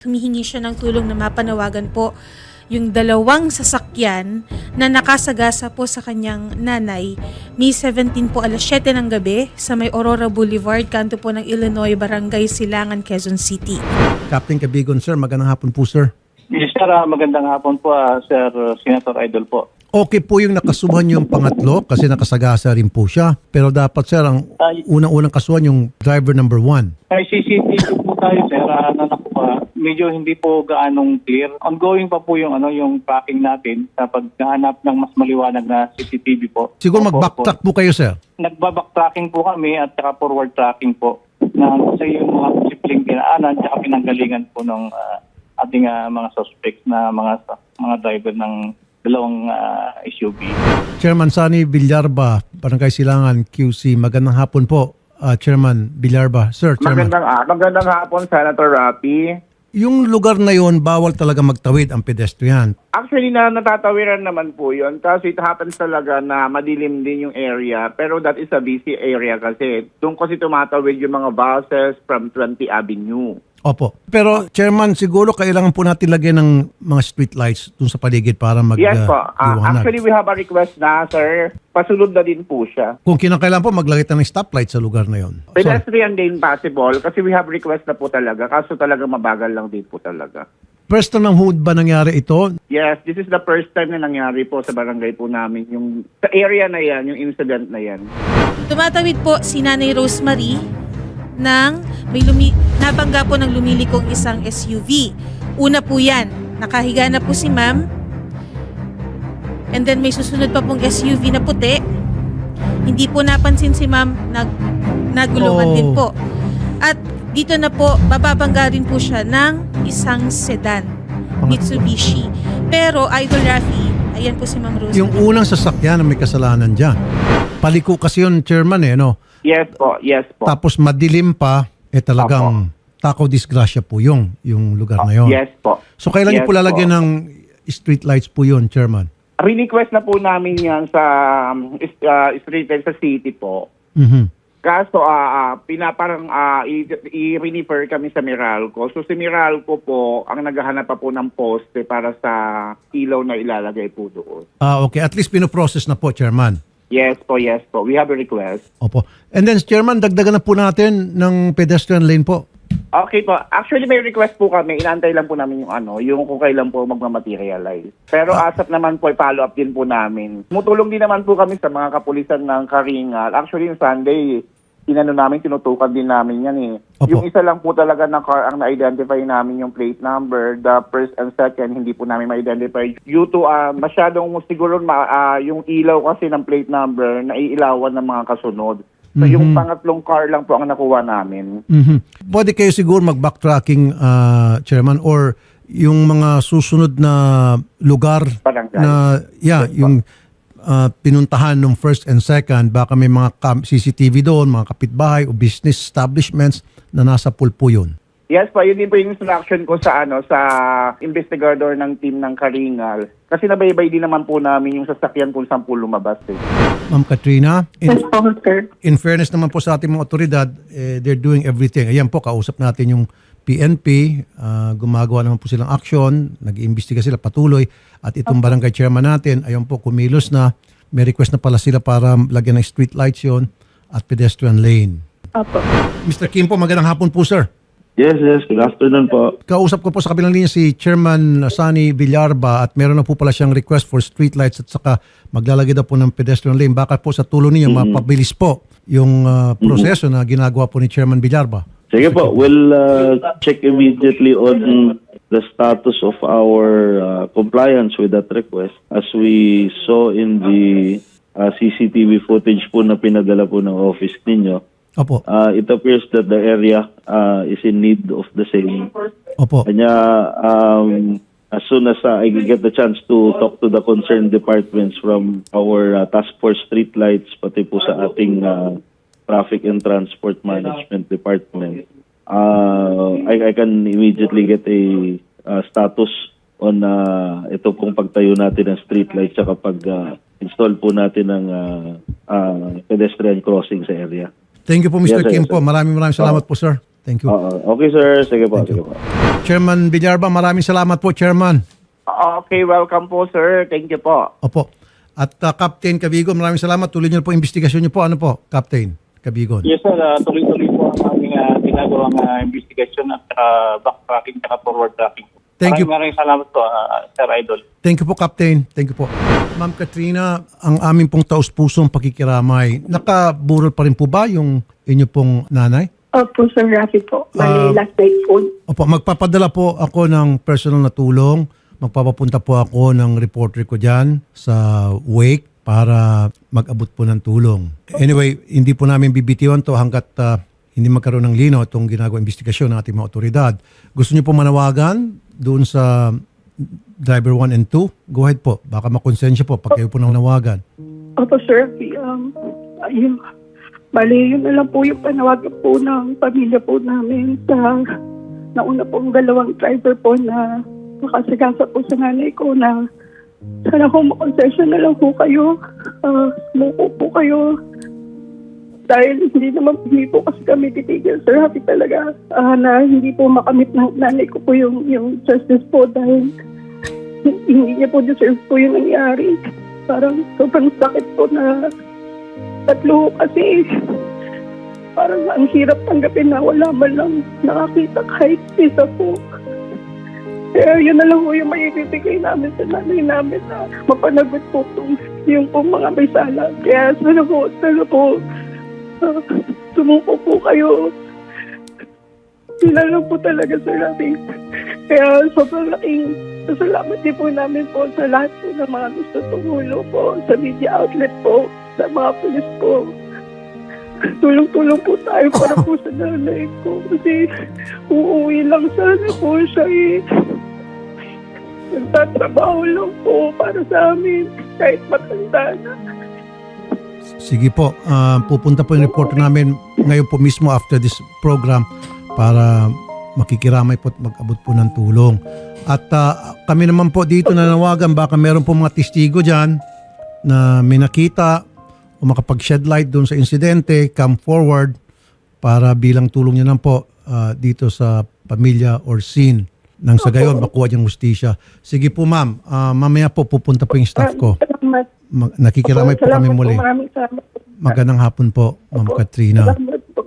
Humihingi siya ng tulong na mapanawagan po yung dalawang sasakyan na nakasagasa po sa kanyang nanay. May 17 po alas 7 ng gabi sa may Aurora Boulevard, kanto po ng Illinois, Barangay Silangan, Quezon City. Captain Cabigon, sir. Magandang hapon po, sir. Yes, sir. Magandang hapon po, Sir Senator Idol po. Okay po yung nakasuhan yung pangatlo kasi nakasagasa rin po siya. Pero dapat, sir, ang unang-unang kasuhan yung driver number 1. May CCTV po tayo, sir, na nakuha. Medyo hindi po gaanong clear. Ongoing pa po yung yung tracking natin sa paghahanap ng mas maliwanag na CCTV po. Siguro mag-backtrack po kayo, sir. Nagbabacktracking po kami at saka forward tracking po na sa yung mga posibleng dinaanan at pinanggalingan po ng ating mga suspects na mga driver ng dalawang SUV. Chairman Sunny Villarba, Barangay Silangan, QC. Magandang hapon po, Chairman Villarba. Sir, Chairman. Magandang hapon, Senator Rapi. Yung lugar na yon bawal talaga magtawid ang pedestrian. Actually, natatawiran naman po yun kasi it happens talaga na madilim din yung area. Pero that is a busy area kasi. Doon kasi tumatawid yung mga buses from 20 Avenue. Opo. Pero, Chairman, siguro kailangan po natin lagyan ng mga street lights dun sa paligid para Yes po. liwanag. Actually, we have a request na, sir. Pasunod na din po siya. Kung kinakailangan po, maglagay tayo ng stoplight sa lugar na yon. Sorry. Pedestrian din possible kasi we have request na po talaga. Kaso talaga mabagal lang din po talaga. First time ng hood ba nangyari ito? Yes, this is the first time na nangyari po sa barangay po namin. Yung sa area na yan, yung incident na yan. Tumatawid po si Nanay Rosemary nang may nabangga po ng lumilikong isang SUV. Una po yan, nakahiga na po si ma'am. And then may susunod pa pong SUV na puti. Hindi po napansin si ma'am, nagulungan din po. At dito na po, bababangga rin po siya ng isang sedan, Mitsubishi. Pero Idol Rafi, ayan po si Ma'am Rose. Yung unang sasakyan na may kasalanan dyan. Paliko kasi yun, Chairman, no? Yes po, yes po. Tapos madilim pa, talagang takaw disgrasya po yung lugar na yon. Yes po. So kailan niyo Yes po lalagyan ng street lights po yun, Chairman? Request na po namin yan sa street light sa city po. Mhm. Kaso pinaparang i-refer kami sa Meralco. So si Meralco po ang naghahanap pa po ng poste para sa ilaw na ilalagay po doon. Okay. At least pinoprocess na po, Chairman. Yes po, yes po. We have a request. Opo. And then, Chairman, dagdagan na po natin ng pedestrian lane po. Okay po. Actually, may request po kami. Inaantay lang po namin yung kung kailan po magmamaterialize. Pero asap naman po, follow up din po namin. Tumutulong din naman po kami sa mga kapulisan ng Karingal. Actually, yung Sunday, tinutukan din namin yan eh. Opo. Yung isa lang po talaga na car ang na-identify namin yung plate number. The first and second, hindi po namin ma-identify. Due to masyadong siguro yung ilaw kasi ng plate number, naiilawan ng mga kasunod. So yung pangatlong car lang po ang nakuha namin. Mhm. Pwede kayo siguro mag-backtracking, Chairman, or yung mga susunod na lugar Barangay. na, yung pinuntahan ng first and second, baka may mga CCTV doon, mga kapitbahay o business establishments na nasa pool po yun. Yes po, yun din po yung instruction ko sa sa investigador ng team ng Karingal. Kasi nabaybay din naman po namin yung sasakyan kung saan po lumabas. Ma'am Katrina, Yes po, sir. in fairness naman po sa ating mga otoridad, they're doing everything. Ayan po, kausap natin yung PNP, gumagawa naman po silang action, nag-iimbestiga sila patuloy, at itong barangay chairman natin, ayan po, kumilos na, may request na pala sila para lagyan ng street lights yon at pedestrian lane. Opo. Mr. Kim po, magandang hapon po, sir. Yes, good afternoon po. Kausap ko po sa kabilang linya si Chairman Sunny Villarba at meron na po pala siyang request for street lights at saka maglalagay daw po ng pedestrian lane. Baka po sa tulong ninyo mapabilis po yung proseso na ginagawa po ni Chairman Villarba. Sige po, we'll check immediately on the status of our compliance with that request. As we saw in the CCTV footage po na pinadala po ng office ninyo, Opo. it appears that the area is in need of the same. Opo. Kanya, as soon as I get the chance to talk to the concerned departments from our task force street lights, pati po sa ating traffic and transport management department, I can immediately get a status on ito pong pagtayo natin ng street lights at pag-install po natin ng pedestrian crossing sa area. Thank you po, Mr. Yes, sir. Kim po. Maraming salamat po, sir. Thank you. Okay, sir. Sige po. Sige po. Chairman Villarba, maraming salamat po, Chairman. Okay, welcome po, sir. Thank you po. Opo. At Captain Cabigon, maraming salamat. Tuloy niyo po investigasyon niyo po. Ano po, Captain Cabigon? Yes sir, tuloy-tuloy po ang aming ginagawang investigation at backtracking at forward tracking. Thank you. Maraming salamat po, Sir Idol. Thank you po, Captain. Thank you po. Ma'am Katrina, ang aming pong taus-pusong pakikiramay, nakaburol pa rin po ba yung inyo pong nanay? Opo, Sir Rafi po. Bali, last night po. Opo, magpapadala po ako ng personal na tulong. Magpapapunta po ako ng reporter ko dyan sa wake para mag-abot po ng tulong. Anyway, hindi po namin bibitiwan to hanggat hindi magkaroon ng linaw itong ginagawa investigasyon ng ating mga otoridad. Gusto niyo po manawagan doon sa driver 1 and 2? Go ahead po. Baka makonsensya po pag kayo po nanawagan. Opo, Sir Rafi. Ayun. Bali, yun na lang po yung panawagan po ng pamilya po namin sa nauna pong dalawang driver po na nakasagasa po sa nanay ko na sana po makonsensya na lang po kayo. Sumuko po kayo. Dahil hindi po kasi kami titigil, Sir Rafi, talaga na hindi po makamit ng nanay ko po yung justice po dahil hindi niya po deserve po yung nangyari. Parang sobrang sakit po na tatlo kasi parang ang hirap tanggapin na wala man lang nakakita kahit isa po. Kaya yun na lang po yung maibibigay namin sa nanay namin na mapanagot po yung pong mga may sala. Kaya sana po, sumuko po kayo. Yun na lang po talaga, Sir Rafi. Kaya sobrang laking salamat din po namin po sa lahat po ng mga gusto tumulong po, sa media outlet po, sa mga pulis po. Tulong-tulong po tayo para po sa nanay ko kasi uuwi lang sana po siya eh. Nagtatrabaho lang po para sa amin kahit matanda na. Sige po, pupunta po yung reporter namin ngayon po mismo after this program para makikiramay po at mag-abot po ng tulong. At kami naman po dito nanawagan, baka meron po mga testigo dyan na may nakita o makapag-shed light doon sa insidente, come forward para bilang tulong niya lang po dito sa pamilya or scene nang sa gayon makuha niyang hustisya. Sige po ma'am, mamaya po pupunta po yung staff ko. Salamat. Nakikiramay po kami Salamat muli. Maraming salamat. Magandang hapon po, Ma'am Katrina. Salamat po.